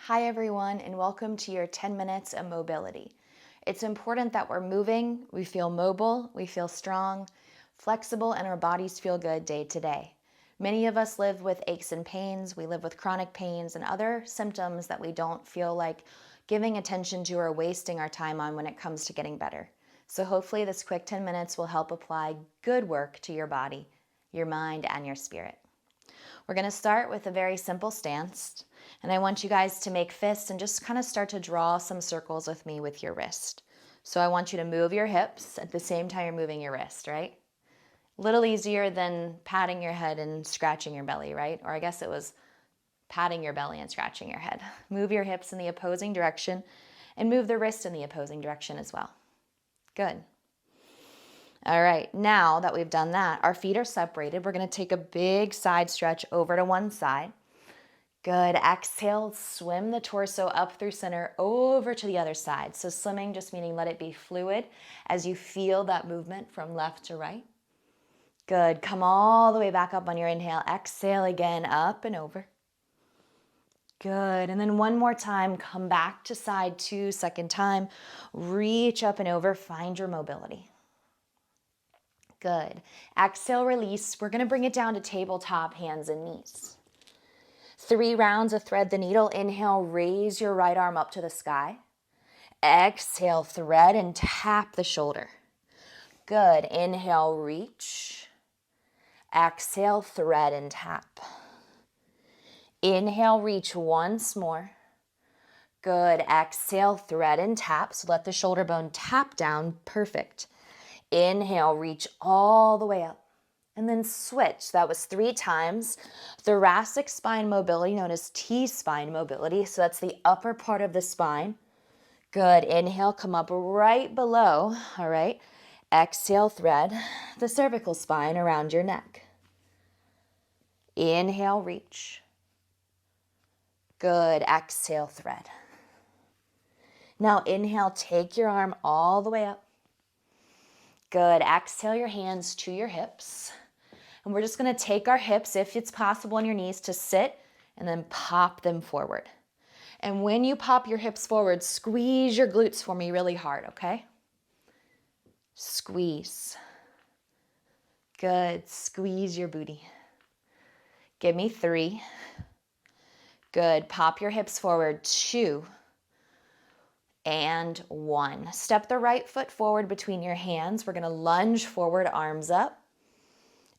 Hi everyone, and welcome to your 10 minutes of mobility. It's important that we're moving, we feel mobile, we feel strong, flexible, and our bodies feel good day to day. Many of us live with aches and pains, we live with chronic pains and other symptoms that we don't feel like giving attention to or wasting our time on when it comes to getting better. So hopefully this quick 10 minutes will help apply good work to your body, your mind, and your spirit. We're going to start with a very simple stance, and I want you guys to make fists and just kind of start to draw some circles with me with your wrist. So I want you to move your hips at the same time you're moving your wrist, right? A little easier than patting your head and scratching your belly, right? Or I guess it was patting your belly and scratching your head. Move your hips in the opposing direction and move the wrist in the opposing direction as well. Good. All right, now that we've done that, our feet are separated. We're going to take a big side stretch over to one side. Good. Exhale, swim the torso up through center over to the other side. So swimming just meaning let it be fluid as you feel that movement from left to right. Good. Come all the way back up on your inhale. Exhale again, up and over. Good. And then one more time, come back to side two, second time. Reach up and over, find your mobility. Good. Exhale, release. We're going to bring it down to tabletop, hands and knees. 3 rounds of thread the needle. Inhale, raise your right arm up to the sky. Exhale, thread and tap the shoulder. Good. Inhale, reach. Exhale, thread and tap. Inhale, reach once more. Good. Exhale, thread and tap. So let the shoulder bone tap down. Perfect. Inhale, reach all the way up. And then switch. That was 3 times. Thoracic spine mobility, known as T-spine mobility. So that's the upper part of the spine. Good. Inhale, come up right below. All right. Exhale, thread the cervical spine around your neck. Inhale, reach. Good. Exhale, thread. Now inhale, take your arm all the way up. Good. Exhale your hands to your hips. And we're just going to take our hips, if it's possible on your knees, to sit and then pop them forward. And when you pop your hips forward, squeeze your glutes for me really hard, okay? Squeeze. Good. Squeeze your booty. Give me 3. Good. Pop your hips forward. 2. And 1. Step the right foot forward between your hands. We're going to lunge forward, arms up.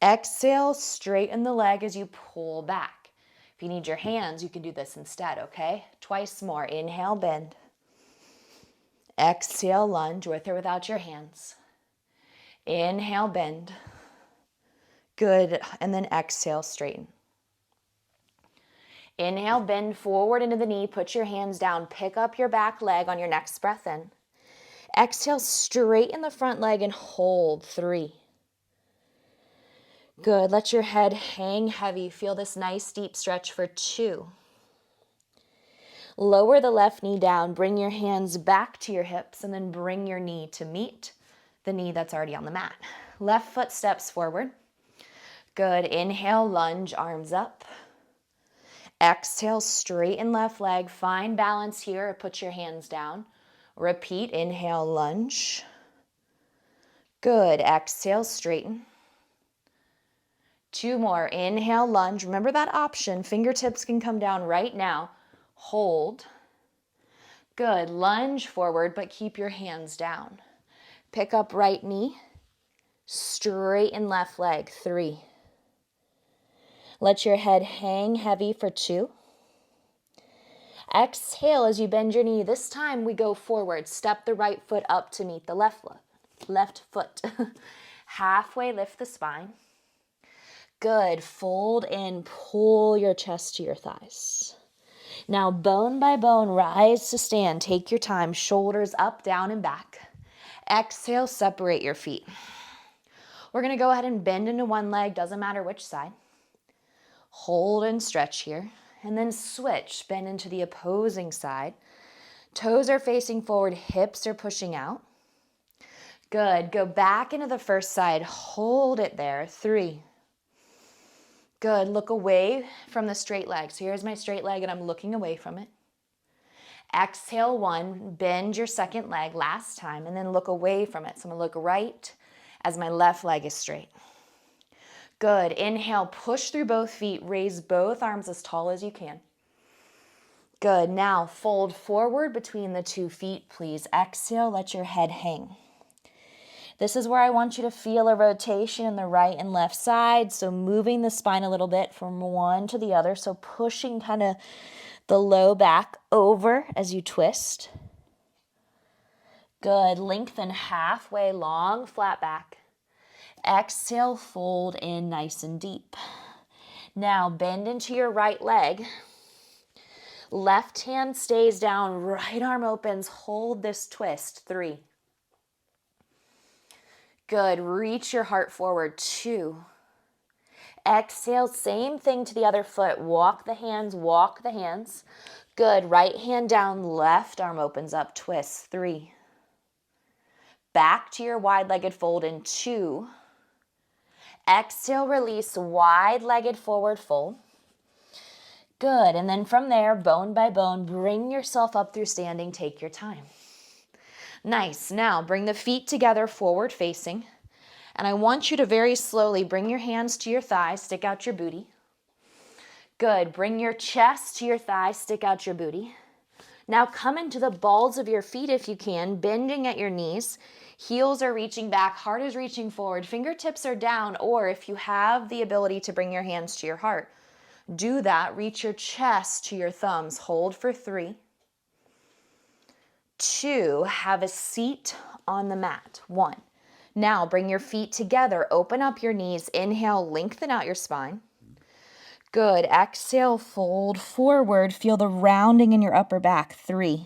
Exhale, straighten the leg as you pull back. If you need your hands, you can do this instead, okay? Twice more. Inhale, bend. Exhale, lunge with or without your hands. Inhale, bend. Good. And then exhale, straighten. Inhale, bend forward into the knee. Put your hands down. Pick up your back leg on your next breath in. Exhale, straighten the front leg and hold. 3. Good. Let your head hang heavy. Feel this nice deep stretch for 2. Lower the left knee down. Bring your hands back to your hips and then bring your knee to meet the knee that's already on the mat. Left foot steps forward. Good. Inhale, lunge, arms up. Exhale, straighten left leg. Find balance here. Put your hands down. Repeat. Inhale, lunge. Good. Exhale, straighten. 2 more. Inhale, lunge. Remember that option. Fingertips can come down right now. Hold. Good. Lunge forward, but keep your hands down. Pick up right knee. Straighten left leg. 3. Let your head hang heavy for 2. Exhale as you bend your knee. This time we go forward. Step the right foot up to meet the left foot. Halfway lift the spine. Good. Fold in, pull your chest to your thighs. Now bone by bone, rise to stand. Take your time. Shoulders up, down, and back. Exhale, separate your feet. We're going to go ahead and bend into one leg. Doesn't matter which side. Hold and stretch here. And then switch. Bend into the opposing side. Toes are facing forward. Hips are pushing out. Good. Go back into the first side. Hold it there. 3. Good. Look away from the straight leg. So here's my straight leg and I'm looking away from it. Exhale, 1, bend your second leg last time, and then look away from it. So I'm gonna look right as my left leg is straight. Good, inhale, push through both feet, raise both arms as tall as you can. Good, now fold forward between the 2 feet, please. Exhale, let your head hang. This is where I want you to feel a rotation in the right and left side, so moving the spine a little bit from one to the other, so pushing kind of the low back over as you twist. Good, lengthen halfway long, flat back. Exhale, fold in nice and deep. Now bend into your right leg. Left hand stays down, right arm opens, hold this twist, 3. Good, reach your heart forward, 2. Exhale, same thing to the other foot, walk the hands. Good, right hand down, left arm opens up, twist, 3. Back to your wide-legged fold in 2. Exhale, release, wide-legged forward fold. Good, and then from there, bone by bone, bring yourself up through standing, take your time. Nice, now bring the feet together, forward facing, and I want you to very slowly bring your hands to your thighs, stick out your booty. Good, bring your chest to your thighs, stick out your booty. Now come into the balls of your feet if you can, bending at your knees. Heels are reaching back, heart is reaching forward, fingertips are down, or if you have the ability to bring your hands to your heart, do that. Reach your chest to your thumbs. Hold for 3. 2, have a seat on the mat. 1. Now bring your feet together. Open up your knees. Inhale, lengthen out your spine. Good. Exhale, fold forward. Feel the rounding in your upper back. 3.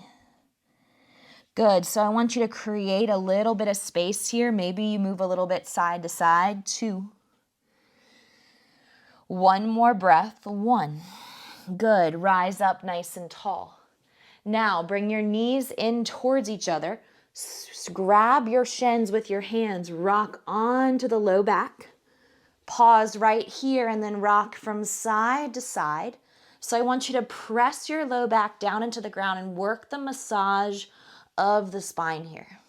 Good. So I want you to create a little bit of space here. Maybe you move a little bit side to side. 2. 1 more breath. 1. Good. Rise up nice and tall. Now bring your knees in towards each other. Grab your shins with your hands. Rock onto the low back. Pause right here and then rock from side to side. So I want you to press your low back down into the ground and work the massage of the spine here.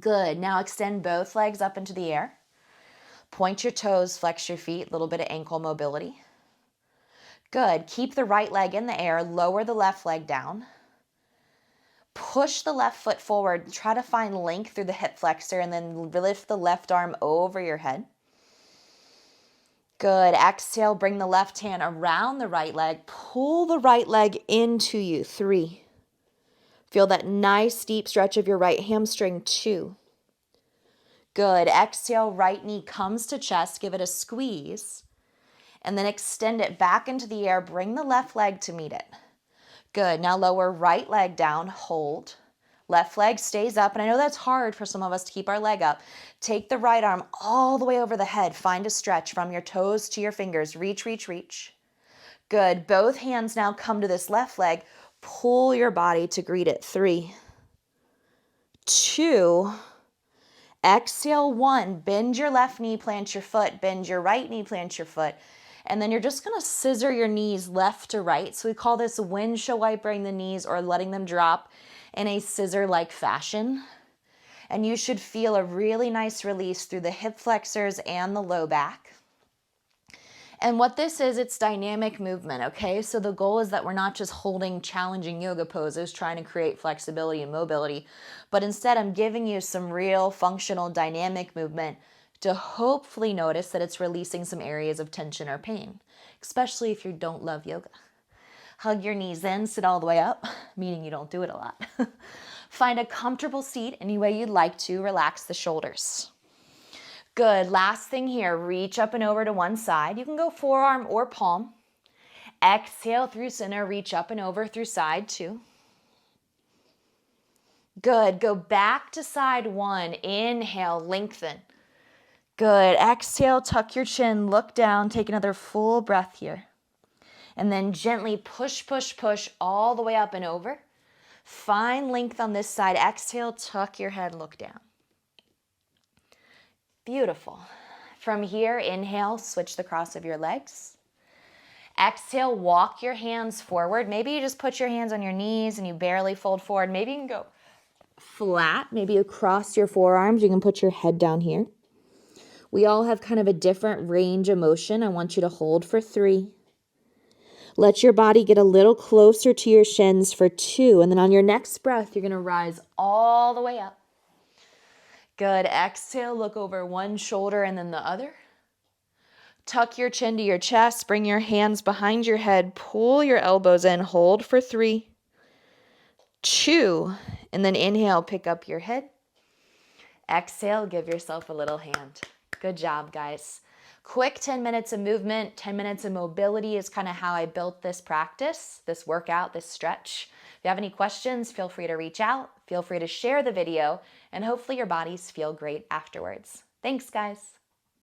Good. Now extend both legs up into the air. Point your toes, flex your feet, a little bit of ankle mobility. Good. Keep the right leg in the air, lower the left leg down. Push the left foot forward, try to find length through the hip flexor and then lift the left arm over your head. Good. Exhale, bring the left hand around the right leg, pull the right leg into you. 3. Feel that nice deep stretch of your right hamstring. 2. Good. Exhale, right knee comes to chest. Give it a squeeze. And then extend it back into the air. Bring the left leg to meet it. Good. Now lower right leg down. Hold. Left leg stays up. And I know that's hard for some of us to keep our leg up. Take the right arm all the way over the head. Find a stretch from your toes to your fingers. Reach, reach, reach. Good. Both hands now come to this left leg. Pull your body to greet it. 3. 2. Exhale, 1. Bend your left knee, plant your foot. Bend your right knee, plant your foot. And then you're just going to scissor your knees left to right. So we call this windshield wipering the knees or letting them drop in a scissor-like fashion. And you should feel a really nice release through the hip flexors and the low back. And what this is, it's dynamic movement, okay? So the goal is that we're not just holding challenging yoga poses, trying to create flexibility and mobility, but instead I'm giving you some real functional dynamic movement to hopefully notice that it's releasing some areas of tension or pain, especially if you don't love yoga. Hug your knees in, sit all the way up, meaning you don't do it a lot. Find a comfortable seat any way you'd like to. Relax the shoulders. Good. Last thing here, reach up and over to one side. You can go forearm or palm. Exhale through center, reach up and over through side 2. Good. Go back to side 1. Inhale, lengthen. Good. Exhale, tuck your chin, look down, take another full breath here. And then gently push, push, push all the way up and over. Find length on this side. Exhale, tuck your head, look down. Beautiful. From here, inhale, switch the cross of your legs. Exhale, walk your hands forward. Maybe you just put your hands on your knees and you barely fold forward. Maybe you can go flat, maybe across your forearms. You can put your head down here. We all have kind of a different range of motion. I want you to hold for 3. Let your body get a little closer to your shins for 2. And then on your next breath, you're going to rise all the way up. Good. Exhale, look over one shoulder and then the other. Tuck your chin to your chest. Bring your hands behind your head. Pull your elbows in. Hold for 3, 2. And then inhale, pick up your head. Exhale, give yourself a little hand. Good job, guys. Quick 10 minutes of movement, 10 minutes of mobility is kind of how I built this practice, this workout, this stretch. If you have any questions, feel free to reach out. Feel free to share the video, and hopefully your bodies feel great afterwards. Thanks, guys.